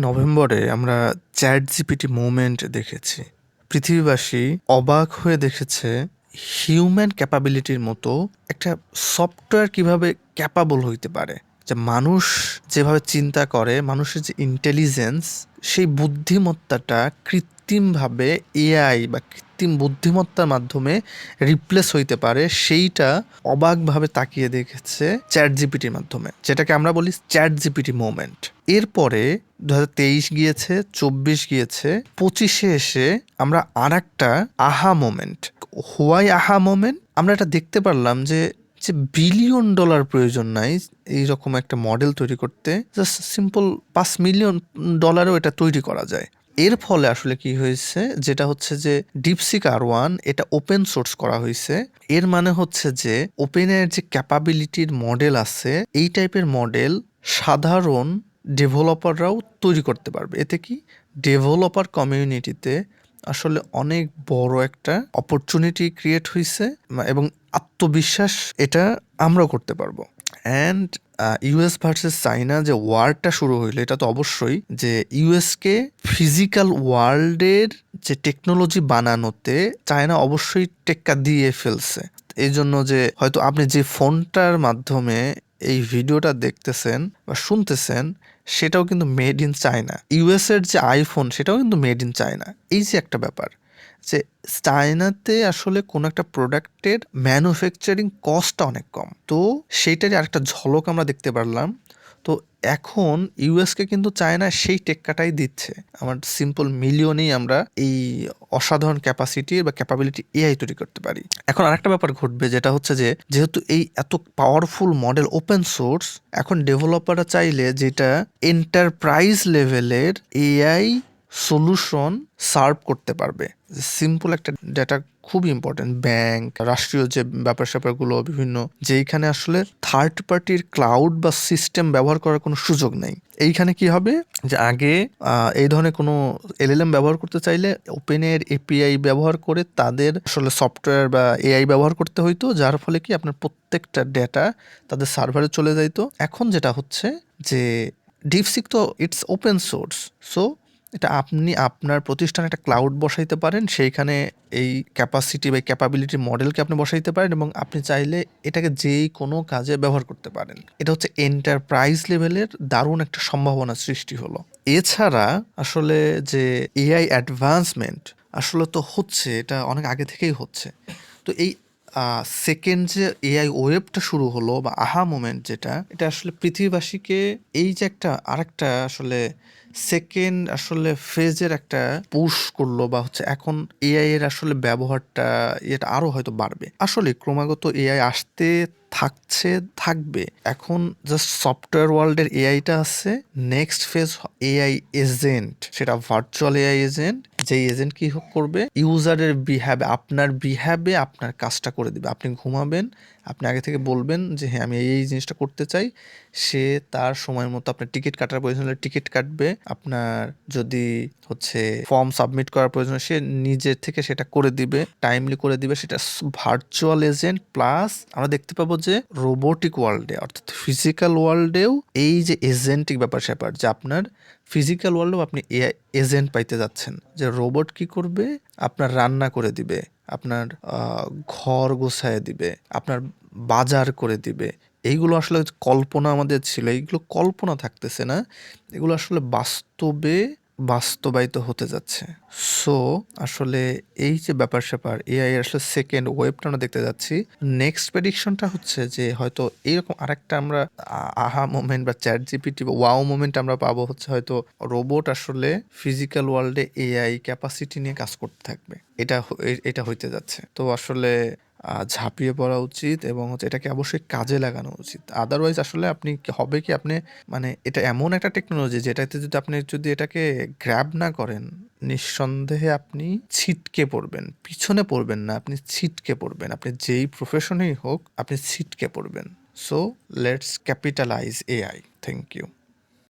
নভেম্বরে আমরা chat GPT movement দেখেছি। পৃথিবীবাসী অবাক হয়ে দেখেছে হিউম্যান ক্যাপাবিলিটির মতো একটা সফটওয়্যার কিভাবে ক্যাপাবল হইতে পারে। যে মানুষ যেভাবে চিন্তা করে, মানুষের যে ইন্টেলিজেন্স, সেই বুদ্ধিমত্তাটা কৃত্রিমভাবে এআই বা কৃত্রিম বুদ্ধিমত্তার মাধ্যমে রিপ্লেস হইতে পারে, সেইটা অবাকভাবে তাকিয়ে দেখেছে চ্যাট জিপিটির মাধ্যমে, যেটাকে আমরা বলি চ্যাট জিপিটি মুভমেন্ট। এরপরে 2023 গিয়েছে, 24 গিয়েছে, 25-এ এসে আমরা আর একটা আহা মোমেন্ট। হোয়াই আহা মোমেন্ট? আমরা এটা দেখতে পারলাম যে যে বিলিয়ন ডলার প্রয়োজন নাই এইরকম একটা মডেল তৈরি করতে। জাস্ট সিম্পল $5 মিলিয়ন এটা তৈরি করা যায়। এর ফলে আসলে কি হয়েছে, যেটা হচ্ছে যে ডিপসিক R1 এটা ওপেন সোর্স করা হয়েছে। এর মানে হচ্ছে যে ওপেনের যে ক্যাপাবিলিটির মডেল আছে, এই টাইপের মডেল সাধারণ ডেভেলপাররাও তৈরি করতে পারবে। এতে কি ডেভেলপার কমিউনিটিতে আসলে অনেক বড় একটা অপরচুনিটি ক্রিয়েট হয়েছে এবং আত্মবিশ্বাস এটা আমরাও করতে পারবো। অ্যান্ড ইউএস ভার্সেস চায়না যে ওয়ারটা শুরু হইলো, এটা তো অবশ্যই যে ইউএসকে ফিজিক্যাল ওয়ার্ল্ডের যে টেকনোলজি বানানোতে চায়না অবশ্যই টেক্কা দিয়ে ফেলছে। এই জন্য যে হয়তো আপনি যে ফোনটার মাধ্যমে এই ভিডিওটা দেখতেছেন বা শুনতেছেন, সেটাও কিন্তু মেড ইন চায়না। ইউএসের যে আইফোন, সেটাও কিন্তু মেড ইন চায়না। এই যে একটা ব্যাপার যে চায়নাতে আসলে কোনো একটা প্রোডাক্টের ম্যানুফ্যাকচারিং কস্টটা অনেক কম, তো সেইটারই আরেকটা ঝলক আমরা দেখতে পারলাম। তো এখন ইউএসকে কিন্তু চায়না সেই টেক্কাটাই দিচ্ছে। আমার সিম্পল মিলিয়নেই আমরা এই অসাধারণ ক্যাপাসিটি বা ক্যাপাবিলিটি এআই তৈরি করতে পারি। এখন আরেকটা ব্যাপার ঘটবে, যেটা হচ্ছে যে যেহেতু এই এত পাওয়ারফুল মডেল ওপেন সোর্স, এখন ডেভেলপাররা চাইলে যেটা এন্টারপ্রাইজ লেভেলের এআই সলিউশন সার্ভ করতে পারবে। সিম্পল একটা ডেটা খুব ইম্পর্টেন্ট, ব্যাংক, রাষ্ট্রীয় যে ব্যাপার স্যাপারগুলো বিভিন্ন, যেইখানে আসলে থার্ড পার্টির ক্লাউড বা সিস্টেম ব্যবহার করার কোনো সুযোগ নেই। এইখানে কি হবে যে আগে এই ধরনের কোনো এলএলএম ব্যবহার করতে চাইলে ওপেনের এপিআই ব্যবহার করে তাদের আসলে সফটওয়্যার বা এআই ব্যবহার করতে হইতো, যার ফলে কি আপনার প্রত্যেকটা ডেটা তাদের সার্ভারে চলে যাইতো। এখন যেটা হচ্ছে যে ডিপসিক তো ইটস ওপেন সোর্স, সো এটা আপনি আপনার প্রতিষ্ঠানে একটা ক্লাউড বসাইতে পারেন, সেইখানে এই ক্যাপাসিটি বা ক্যাপাবিলিটি মডেলকে আপনি বসাইতে পারেন এবং আপনি চাইলে এটাকে যেই কোনো কাজে ব্যবহার করতে পারেন। এটা হচ্ছে এন্টারপ্রাইজ লেভেলের দারুণ একটা সম্ভাবনা সৃষ্টি হলো। এছাড়া আসলে যে এআই অ্যাডভান্সমেন্ট আসলে তো হচ্ছে, এটা অনেক আগে থেকেই হচ্ছে। তো এই সেকেন্ড যে এআই ওয়েবটা শুরু হলো বা আহা মোমেন্ট যেটা, এটা আসলে পৃথিবীবাসীকে এই যে একটা আরেকটা আসলে সেকেন্ড আসলে ফেজের একটা পুশ করলো, বা হচ্ছে এখন এআই এর আসলে ব্যবহারটা এটা আরো হয়তো বাড়বে। আসলে ক্রমাগত এআই আসতে থাকছে, থাকবে। এখন জাস্ট সফটওয়্যার ওয়ার্ল্ডের এআইটা আছে, নেক্সট ফেজ এআই এজেন্ট, সেটা ভার্চুয়াল এআই এজেন্ট, যেই এজেন্ট কি করবে, ইউজারের বিহ্যাবে, আপনার বিহ্যাবে আপনার কাজটা করে দিবে। আপনি ঘুমাবেন, আপনি আগে থেকে বলবেন যে হ্যাঁ আমি এই জিনিসটা করতে চাই, সে তার সময় মতো আপনার টিকিট কাটার প্রয়োজন হলে টিকিট কাটবে, আপনার যদি হচ্ছে ফর্ম সাবমিট করার প্রয়োজন সে নিজের থেকে সেটা করে দিবে, টাইমলি করে দিবে। সেটা ভার্চুয়াল এজেন্ট প্লাস আমরা দেখতে পাবো যে রোবোটিক ওয়ার্ল্ডে, অর্থাৎ ফিজিক্যাল ওয়ার্ল্ডেও এই যে এজেন্টিক ব্যাপার স্যাপার, যে আপনার ফিজিক্যাল ওয়ার্ল্ডেও আপনি এআই এজেন্ট পাইতে যাচ্ছেন, যে রোবট কি করবে, আপনার রান্না করে দিবে, আপনার ঘর গোছায় দিবে, আপনার বাজার করে দিবে। এইগুলো আসলে কল্পনা আমাদের ছিল, এইগুলো কল্পনা থাকতেছে না, এগুলো আসলে বাস্তবে বাস্তবায়িত হতে যাচ্ছে। সো আসলে এই যে ব্যাপার স্যাপার এআই আসলে সেকেন্ড ওয়েবটা আমরা দেখতে যাচ্ছি। নেক্সট প্রেডিকশনটা হচ্ছে যে হয়তো এইরকম আরেকটা আমরা আহা মোমেন্ট বা চ্যাট জিপিটি বা ওয়াও মোমেন্ট আমরা পাবো, হচ্ছে হয়তো রোবট আসলে ফিজিক্যাল ওয়ার্ল্ডে এআই ক্যাপাসিটি নিয়ে কাজ করতে থাকবে। এটা হইতে যাচ্ছে। তো আসলে ঝাঁপিয়ে পড়া উচিত এবং হচ্ছে এটাকে অবশ্যই কাজে লাগানো উচিত। আদারওয়াইজ আসলে আপনি হবে কি, আপনি মানে এটা এমন একটা টেকনোলজি যেটাতে যদি আপনি যদি এটাকে গ্র্যাব না করেন, নিঃসন্দেহে আপনি ছিটকে পড়বেন। পিছনে পড়বেন না, আপনি ছিটকে পড়বেন। আপনি যেই প্রফেশনেই হোক, আপনি ছিটকে পড়বেন। So let's capitalise AI. Thank you.